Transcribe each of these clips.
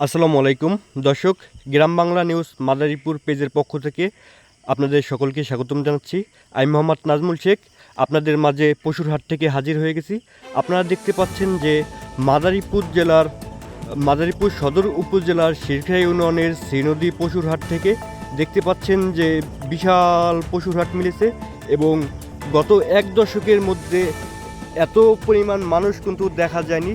আসসালামু আলাইকুম দর্শক, গ্রাম বাংলা নিউজ মাদারীপুর পেজের পক্ষ থেকে আপনাদের সকলকে স্বাগতম জানাচ্ছি। আমি মোহাম্মদ নাজমুল শেখ আপনাদের মাঝে পশুর হাট থেকে হাজির হয়ে গেছি। আপনারা দেখতে পাচ্ছেন যে মাদারীপুর সদর উপজেলার শিরখা ইউনিয়নের শ্রীনদী পশুর হাট থেকে দেখতে পাচ্ছেন যে বিশাল পশুর হাট মিলেছে এবং গত এক দশকের মধ্যে এত পরিমাণ মানুষ কিন্তু দেখা যায়নি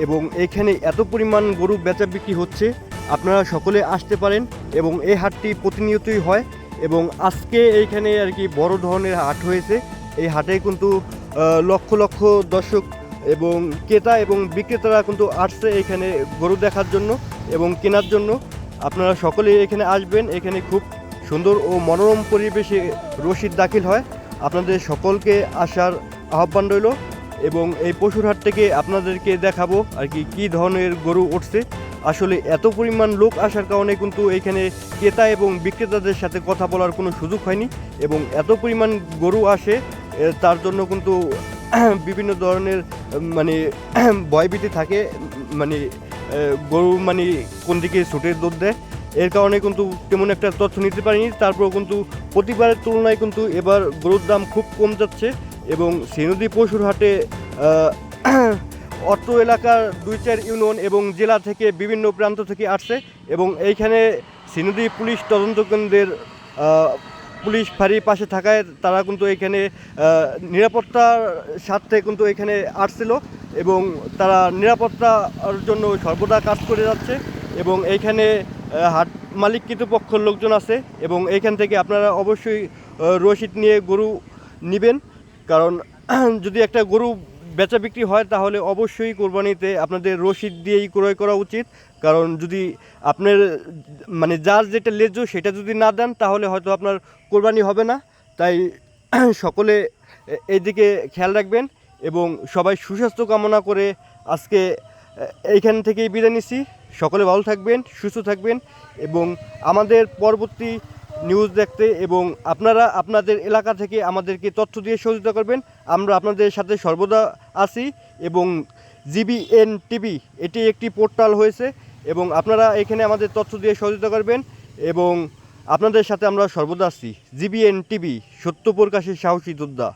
এবং এখানে এত পরিমাণ গরু বেচা বিক্রি হচ্ছে। আপনারা সকলে আসতে পারেন এবং এই হাটটি প্রতিনিয়তই হয় এবং আজকে এইখানে আর কি বড় ধরনের হাট হয়েছে। এই হাটে কিন্তু লক্ষ লক্ষ দর্শক এবং ক্রেতা এবং বিক্রেতারা কিন্তু আসছে এখানে গরু দেখার জন্য এবং কেনার জন্য। আপনারা সকলে এখানে আসবেন। এখানে খুব সুন্দর ও মনোরম পরিবেশে রসিদ দাখিল হয়। আপনাদের সকলকে আসার আহ্বান রইল এবং এই পশুর হাট থেকে আপনাদেরকে দেখাবো আর কি কী ধরনের গরু উঠছে। আসলে এত পরিমাণ লোক আসার কারণে কিন্তু এখানে ক্রেতা এবং বিক্রেতাদের সাথে কথা বলার কোনো সুযোগ হয়নি এবং এত পরিমাণ গরু আসে তার জন্য কিন্তু বিভিন্ন ধরনের মানে ভয়ভীতি থাকে, মানে গরু মানে কোন দিকে ছুটে দৌড় দেয়, এর কারণে কিন্তু তেমন একটা তথ্য নিতে পারিনি। তারপরেও কিন্তু প্রতিবারের তুলনায় কিন্তু এবার গরুর দাম খুব কম যাচ্ছে এবং শ্রীনদী পশুর হাটে অত্র এলাকার ২-৪ ইউনিয়ন এবং জেলা থেকে বিভিন্ন প্রান্ত থেকে আসছে এবং এইখানে শ্রীনদী পুলিশ তদন্ত কেন্দ্রের পুলিশ ফাঁড়ির পাশে থাকায় তারা কিন্তু এখানে নিরাপত্তার স্বার্থে কিন্তু এখানে আসছিল এবং তারা নিরাপত্তার জন্য সর্বদা কাজ করে যাচ্ছে এবং এইখানে হাট মালিক কর্তৃপক্ষের লোকজন আছে এবং এইখান থেকে আপনারা অবশ্যই রসিদ নিয়ে গরু নেবেন। কারণ যদি একটা গরু বেচা বিক্রি হয় তাহলে অবশ্যই কোরবানিতে আপনাদের রসিদ দিয়েই ক্রয় করা উচিত। কারণ যদি আপনার মানে যার যেটা লেজ সেটা যদি না দেন তাহলে হয়তো আপনার কোরবানি হবে না। তাই সকলে এইদিকে খেয়াল রাখবেন এবং সবাই সুস্বাস্থ্য কামনা করে আজকে এইখান থেকেই বিদায় নিচ্ছি। সকলে ভালো থাকবেন, সুস্থ থাকবেন এবং আমাদের পরবর্তী নিউজ দেখতে এবং আপনারা আপনাদের এলাকা থেকে আমাদেরকে তথ্য দিয়ে সহযোগিতা করবেন। আমরা আপনাদের সাথে সর্বদা আছি এবং জিবিএন টিভি এটি একটি পোর্টাল হয়েছে এবং আপনারা এখানে আমাদের তথ্য দিয়ে সহযোগিতা করবেন এবং আপনাদের সাথে আমরা সর্বদা আছি। জিবিএন টিভি, সত্য প্রকাশের সাহসী যোদ্ধা।